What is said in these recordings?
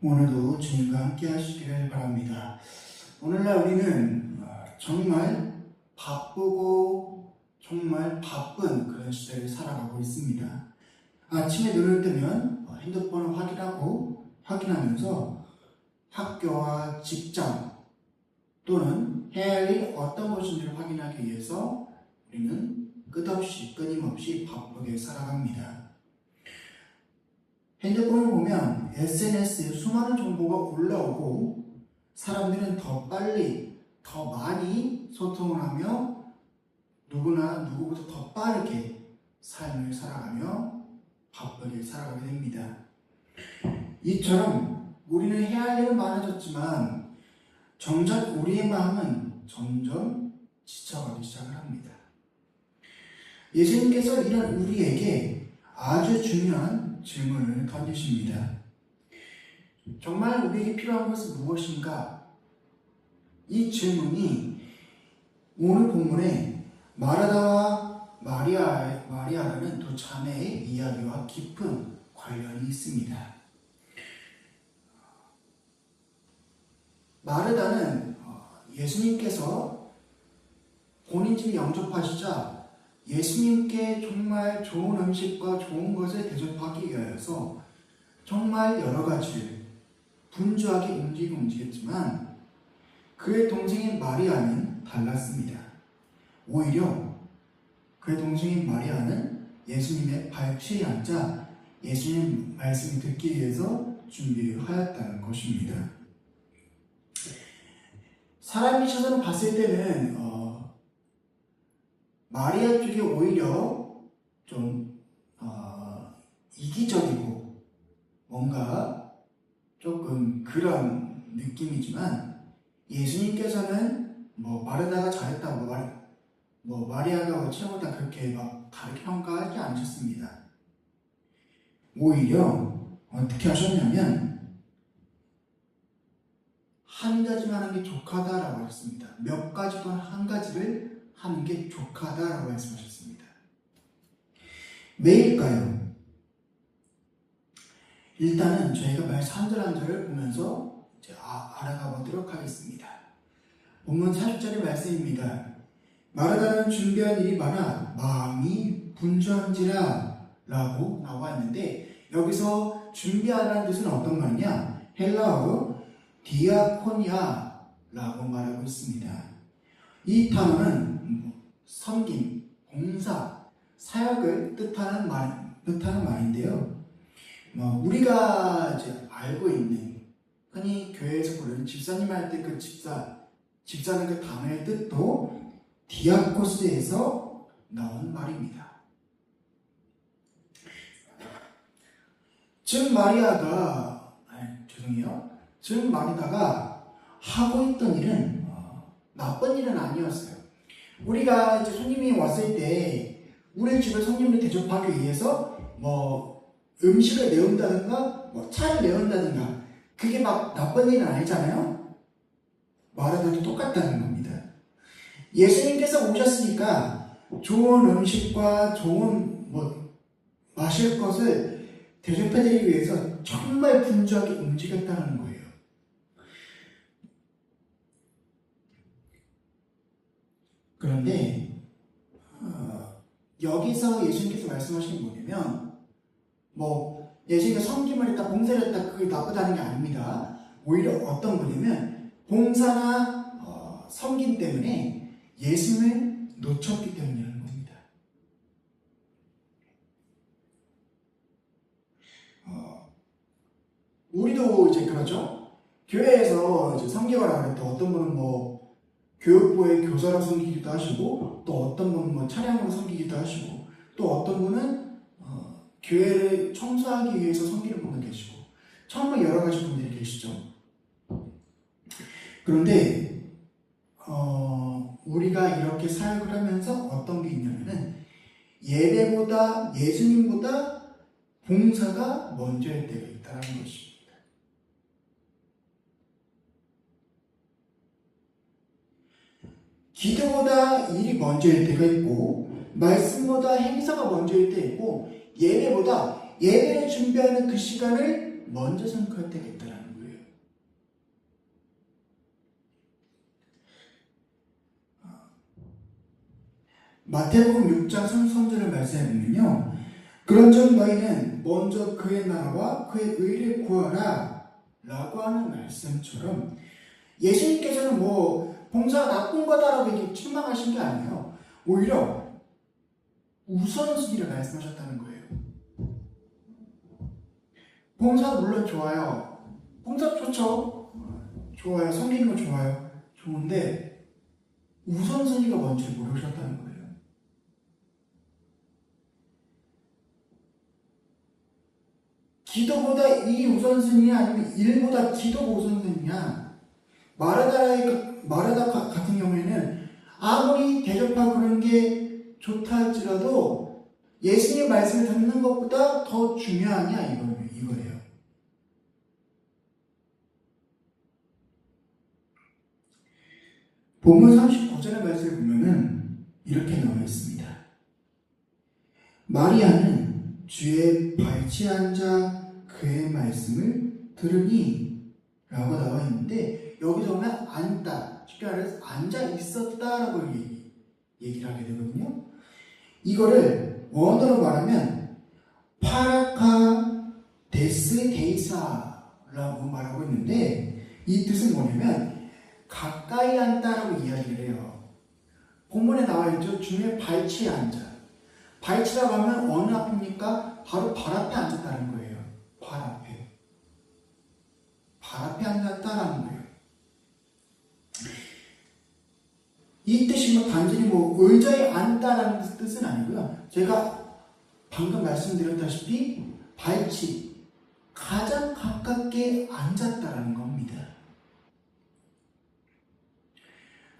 오늘도 주님과 함께 하시기를 바랍니다. 오늘날 우리는 정말 바쁘고 정말 바쁜 그런 시대를 살아가고 있습니다. 아침에 눈을 뜨면 핸드폰을 확인하면서 학교와 직장 또는 해야 할 일 어떤 것인지를 확인하기 위해서 우리는 끊임없이 바쁘게 살아갑니다. 핸드폰을 보면 SNS에 수많은 정보가 올라오고 사람들은 더 빨리, 더 많이 소통을 하며 누구보다 더 빠르게 삶을 살아가며 바쁘게 살아가게 됩니다. 이처럼 우리는 해야 할 일은 많아졌지만 정작 우리의 마음은 점점 지쳐가기 시작을 합니다. 예수님께서 이런 우리에게 아주 중요한 질문을 던지십니다. 정말 우리에게 필요한 것은 무엇인가? 이 질문이 오늘 본문에 마르다와 마리아라는 두 자매의 이야기와 깊은 관련이 있습니다. 마르다는 예수님께서 본인 집에 영접하시자 예수님께 정말 좋은 음식과 좋은 것을 대접하기 위하여서 정말 여러 가지를 분주하게 움직였지만 그의 동생인 마리아는 달랐습니다. 오히려 그의 동생인 마리아는 예수님의 발치에 앉아 예수님 말씀을 듣기 위해서 준비하였다는 것입니다. 사람의 시선을 봤을 때는 마리아 쪽이 오히려 좀 이기적이고 뭔가 조금 그런 느낌이지만 예수님께서는 마르다가 잘했다, 마리아가 어찌하다 그렇게 막 다르게 평가하지 않으셨습니다. 오히려 어떻게 하셨냐면 한 가지만 하는 게 족하다라고 하셨습니다. 몇 가지 또는 한 가지를 하는 게 족하다라고 말씀하셨습니다. 왜일까요? 일단은 저희가 말씀 한 절 한 절을 보면서 이제 알아가 보도록 하겠습니다. 본문 40절의 말씀입니다. 마르다는 준비한 일이 많아 마음이 분주한지라 라고 나와 있는데 여기서 준비하라는 뜻은 어떤 말이냐? 헬라어로 디아코니아 라고 말하고 있습니다. 이 단어는 섬김, 봉사, 사역을 뜻하는 말인데요. 우리가 이제 알고 있는 흔히 교회에서 부르는 집사님 할 때 그 집사는 그 단어의 뜻도 디아코스에서 나온 말입니다. 즉 마리다가 하고 있던 일은 나쁜 일은 아니었어요. 우리가 이제 손님이 왔을 때 우리 집에 손님을 대접하기 위해서 음식을 내온다든가 차를 내온다든가 그게 막 나쁜 일은 아니잖아요. 마르다도 똑같다는 겁니다. 예수님께서 오셨으니까 좋은 음식과 좋은 마실 것을 대접해드리기 위해서 정말 분주하게 움직였다는 거예요. 그런데 여기서 예수님께서 말씀하시는 게 뭐냐면 예수님께서 섬김을 했다, 봉사를 했다 그게 나쁘다는 게 아닙니다. 오히려 어떤 거냐면 봉사나 섬김 때문에 예수님을 놓쳤기 때문이라는 겁니다. 우리도 이제 그렇죠. 교회에서 이제 섬기거라 그럴 때 어떤 분은 교육부의 교사로 섬기기도 하시고 또 어떤 분은 차량으로 섬기기도 하시고 또 어떤 분은 교회를 청소하기 위해서 섬기는 분도 계시고 정말 여러 가지 분들이 계시죠. 그런데 우리가 이렇게 사역을 하면서 어떤 게 있냐면은 예배보다 예수님보다 봉사가 먼저일 때가 있다는 것입니다. 기도보다 일이 먼저일 때가 있고 말씀보다 행사가 먼저일 때 있고 예배보다 예배를 준비하는 그 시간을 먼저 생각할 때가 있다는 마태복음 6장 33절을 말씀해 보면요. 그런즉 너희는 먼저 그의 나라와 그의 의를 구하라 라고 하는 말씀처럼 예수님께서는 봉사가 나쁜 거다라고 이렇게 책망하신 게 아니에요. 오히려 우선순위를 말씀하셨다는 거예요. 봉사도 물론 좋아요. 봉사 좋죠. 좋아요. 섬기는 거 좋아요. 좋은데 우선순위가 뭔지 모르셨다는 거예요. 기도보다 이 우선순위냐 아니면 일보다 기도가 우선순위냐. 마르다 같은 경우에는 아무리 대접하고 그런 게 좋다 할지라도 예수님의 말씀을 듣는 것보다 더 중요하냐 이거예요. 본문 39절의 말씀을 보면은 이렇게 나와 있습니다. 마리아는 주의 발치에 앉아 그의 말씀을 들으니 라고 나와 있는데 여기서 보면 앉다, 쉽게 말해서 앉아 있었다라고 얘기를 하게 되거든요. 이거를 원어로 말하면 파라카 데스 데이사라고 말하고 있는데 이 뜻은 뭐냐면 가까이 앉다라고 이야기를 해요. 본문에 나와 있죠. 주의 발치에 앉아. 발치라고 하면 어느 앞입니까? 바로 발 앞에 앉았다는 거예요. 발 앞에. 발 앞에 앉았다라는 거예요. 이 뜻이 단순히 의자에 앉다라는 뜻은 아니고요. 제가 방금 말씀드렸다시피 발치, 가장 가깝게 앉았다라는 겁니다.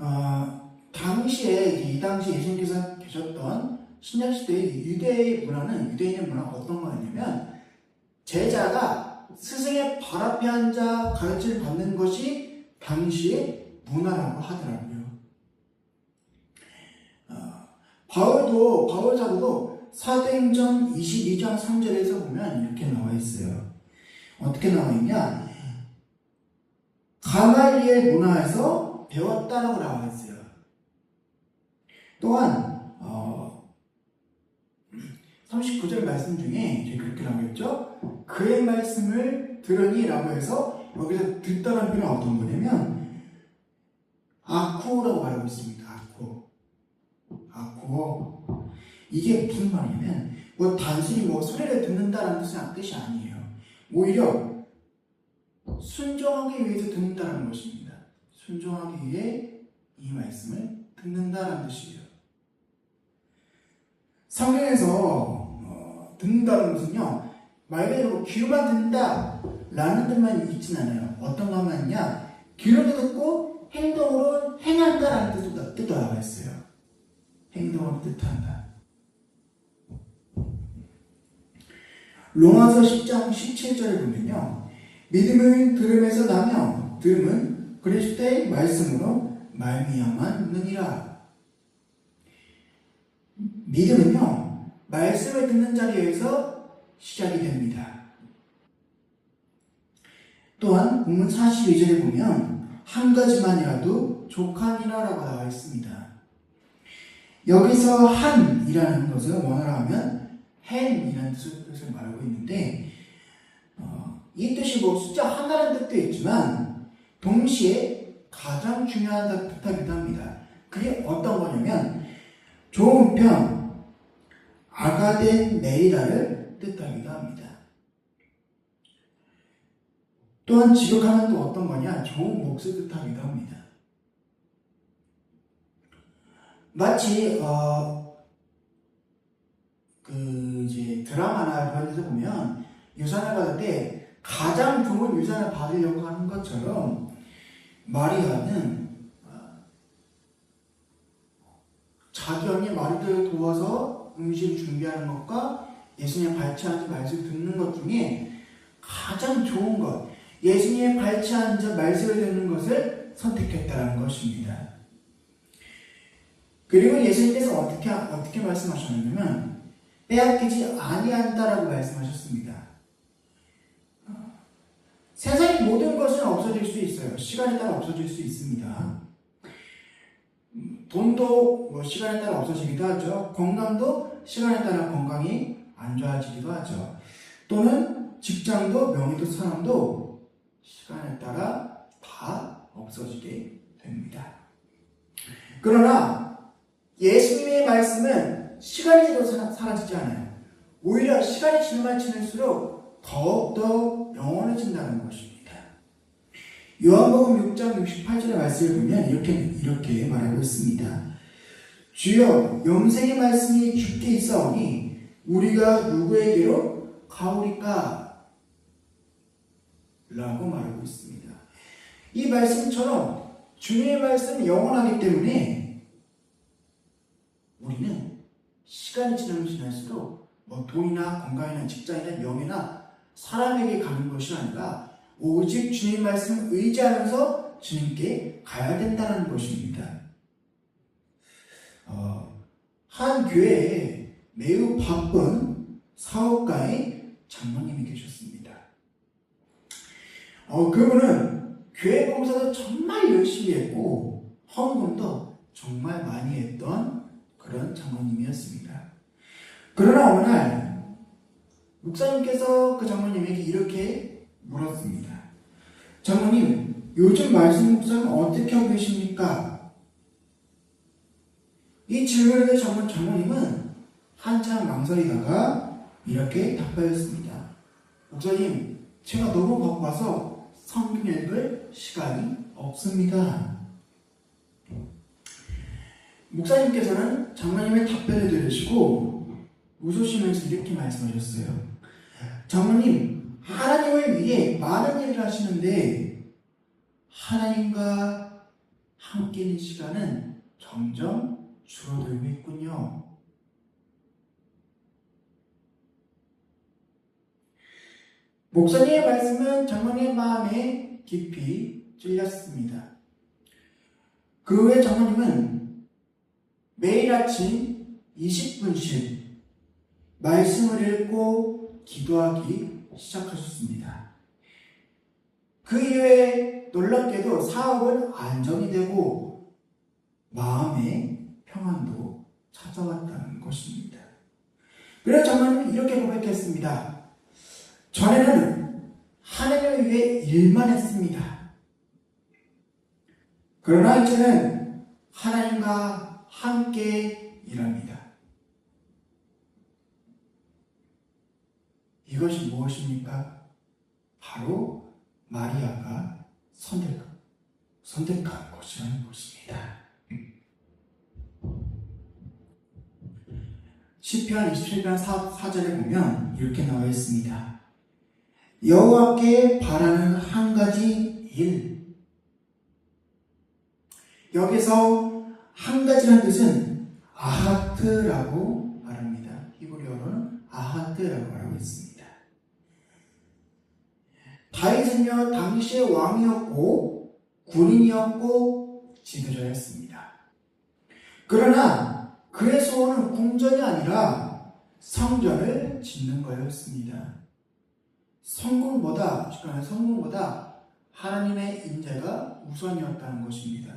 이 당시 예수님께서 계셨던 신약시대의 유대인의 문화 어떤 거였냐면 제자가 스승의 발 앞에 앉아 가르침을 받는 것이 당시의 문화라고 하더라고요. 바울 사도도 사도행전 22장 3절에서 보면 이렇게 나와 있어요. 어떻게 나와 있냐? 가말리엘 문화에서 배웠다라고 나와 있어요. 또한 39절 말씀 중에 그렇게 나와 있죠. 그의 말씀을 들으니 라고 해서 여기서 듣다라는 표현은 어떤 거냐면 아쿠라고 말하고 있습니다. 아쿠. 이게 무슨 말이냐면 단순히 소리를 듣는다라는 뜻이 아니에요. 오히려 순종하기 위해서 듣는다라는 것입니다. 순종하기 위해 이 말씀을 듣는다라는 뜻이에요. 성경에서 듣는다는 것은요, 말 그대로 귀로만 듣는다 라는 뜻만 있진 않아요. 어떤 것만 있냐? 귀로도 듣고 행동으로 행한다라는 뜻도 나와 있어요. 행동으로 뜻한다. 로마서 10장 17절을 보면요, 믿음은 들음에서 나며 들음은 그리스도의 말씀으로 말미암았느니라. 믿음은요, 말씀을 듣는 자리에서 시작이 됩니다. 또한 본문 42절에 보면 한 가지만이라도 족하니라라고 나와 있습니다. 여기서 한이라는 것을 원어로 하면 hen이라는 뜻을 말하고 있는데 이 뜻이 숫자 하나라는 뜻도 있지만 동시에 가장 중요한 뜻하기도 합니다. 그게 어떤 거냐면 좋은 편, 아가덴 메리다를 뜻하기도 합니다. 또한 지극하면 또 어떤 거냐? 좋은 몫을 뜻하기도 합니다. 마치 이제 드라마나 그런 데서 보면 유산을 받을 때 가장 좋은 유산을 받으려고 하는 것처럼 마리아는 자기 언니 마리아를 도와서 음식을 준비하는 것과 예수님의 발치에 앉아 말씀을 듣는 것 중에 가장 좋은 것, 예수님의 발치에 앉아 말씀을 듣는 것을 선택했다는 것입니다. 그리고 예수님께서 어떻게 말씀하셨냐면 빼앗기지 아니한다라고 말씀하셨습니다. 세상의 모든 것은 없어질 수 있어요. 시간에 따라 없어질 수 있습니다. 돈도 뭐 시간에 따라 없어지기도 하죠. 건강도 시간에 따라 건강이 안 좋아지기도 하죠. 또는 직장도 명예도 사람도 시간에 따라 다 없어지게 됩니다. 그러나 예수님의 말씀은 시간이 지나도 사라지지 않아요. 오히려 시간이 지나면 지날수록 더욱더 영원해진다는 것입니다. 요한복음 6장 68절의 말씀을 보면 이렇게 말하고 있습니다. 주여 영생의 말씀이 주께 있사오니 우리가 누구에게로 가오리까? 라고 말하고 있습니다. 이 말씀처럼 주님의 말씀이 영원하기 때문에 우리는 시간이 지나면 지날수록 뭐 돈이나 건강이나 직장이나 명예나 사람에게 가는 것이 아니라 오직 주님 말씀을 의지하면서 주님께 가야 된다는 것입니다. 한 교회에 매우 바쁜 사업가의 장로님이 계셨습니다. 그분은 교회 봉사도 정말 열심히 했고 헌금도 정말 많이 했던 그런 장로님이었습니다. 그러나 어느 날 목사님께서 그 장로님에게 이렇게 물었습니다. 장로님, 요즘 말씀 묵상은 어떻게 하고 계십니까? 이 질문에 장로님은 한참 망설이다가 이렇게 답하였습니다. 목사님, 제가 너무 바빠서 성경 읽을 시간이 없습니다. 목사님께서는 장로님의 답변을 들으시고 웃으시면서 이렇게 말씀하셨어요. 장로님, 하나님을 위해 많은 일을 하시는데 하나님과 함께 있는 시간은 점점 줄어들고 있군요. 목사님의 말씀은 장로님의 마음에 깊이 찔렸습니다. 그 후에 장로님은 매일 아침 20분씩 말씀을 읽고 기도하기 시작하셨습니다. 그 이후에 놀랍게도 사업은 안정이 되고 마음의 평안도 찾아왔다는 것입니다. 그래서 장로님은 이렇게 고백했습니다. 전에는 하나님을 위해 일만 했습니다. 그러나 이제는 하나님과 함께 일합니다. 이것이 무엇입니까? 바로 마리아가 선택한 것이라는 것입니다. 시편 27편 4절에 보면 이렇게 나와 있습니다. 여호와께 바라는 한 가지 일. 여기서 한 가지라는 뜻은 아하트라고 말합니다. 히브리어로는 아하트라고 말하고 있습니다. 다윗은요 당시의 왕이었고 군인이었고 지도자였습니다. 그러나 그의 소원은 궁전이 아니라 성전을 짓는 거였습니다. 성공보다 하나님의 임재가 우선이었다는 것입니다.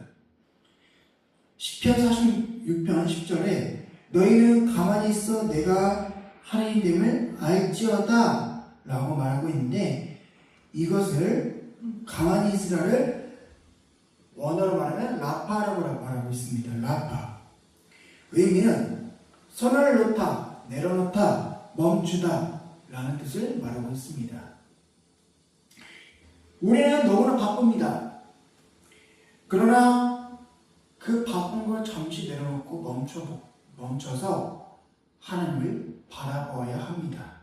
시편 46편 10절에 너희는 가만히 있어 내가 하나님됨을 알지어다 라고 말하고 있는데 이것을 가만히 있으라를 원어로 말하면 라파라고 말하고 있습니다. 라파. 의미는 손을 놓다, 내려놓다, 멈추다 라는 뜻을 말하고 있습니다. 우리는 너무나 바쁩니다. 그러나 그 바쁜 걸 잠시 내려놓고 멈춰서 하나님을 바라보아야 합니다.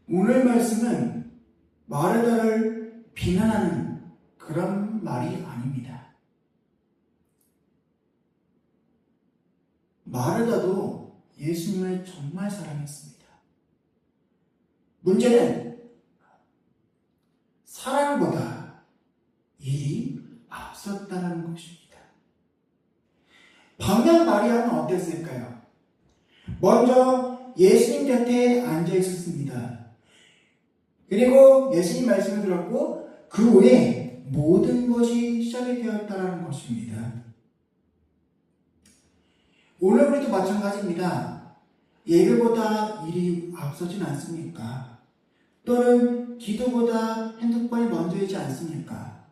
오늘 말씀은 마르다를 비난하는 그런 말이 아닙니다. 마르다도 예수님을 정말 사랑했습니다. 문제는 사랑보다 일이 앞섰다는 것입니다. 반면 마리아는 어땠을까요? 먼저 예수님 곁에 앉아 있었습니다. 그리고 예수님 말씀을 들었고 그 후에 모든 것이 시작이 되었다는 것입니다. 오늘 우리도 마찬가지입니다. 예배보다 일이 앞서진 않습니까? 또는 기도보다 핸드폰이 먼저이지 않습니까?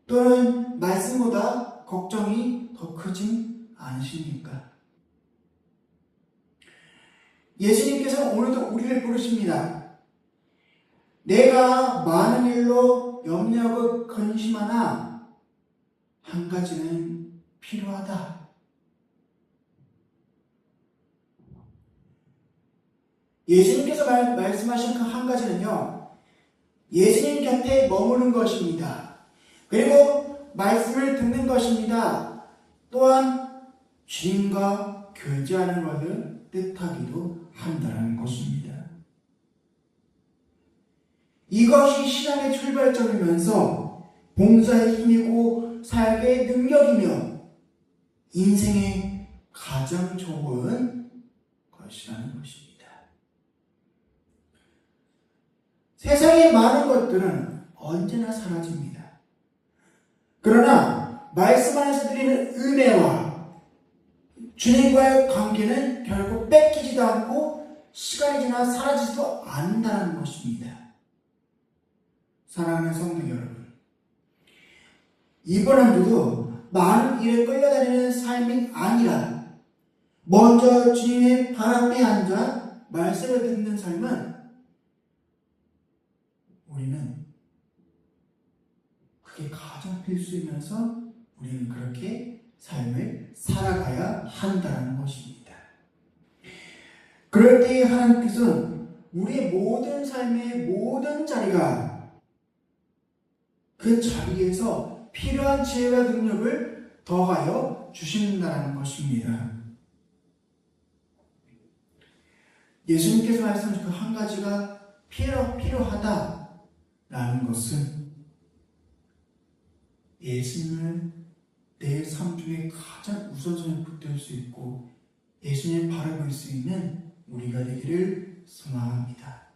또는 말씀보다 걱정이 더 크진 않으십니까? 예수님께서 오늘도 우리를 부르십니다. 내가 많은 일로 염려하고 근심하나 한 가지는 필요하다. 예수님께서 말씀하신 그 한 가지는요, 예수님 곁에 머무는 것입니다. 그리고 말씀을 듣는 것입니다. 또한 주님과 교제하는 것을 뜻하기도 한다는 것입니다. 이것이 신앙의 출발점이면서 봉사의 힘이고 사역의 능력이며 인생의 가장 좋은 것이라는 것입니다. 세상의 많은 것들은 언제나 사라집니다. 그러나 말씀 안에서 드리는 은혜와 주님과의 관계는 결국 뺏기지도 않고 시간이 지나 사라지지도 않는다는 것입니다. 사랑하는 성도 여러분, 이번 한 주도 많은 일에 끌려다니는 삶이 아니라 먼저 주님의 발 앞에 앉아 말씀을 듣는 삶은 우리는 그게 가장 필수이면서 우리는 그렇게 삶을 살아가야 한다는 것입니다. 그럴 때에 하나님께서는 우리의 모든 삶의 모든 자리가 그 자리에서 필요한 지혜와 능력을 더하여 주신다는 것입니다. 예수님께서 말씀하신 그 한 가지가 필요하다라는 것은 예수님을 내 삶 중에 가장 우선순위에 붙들 수 있고 예수님을 바라볼 수 있는 우리가 되기를 소망합니다.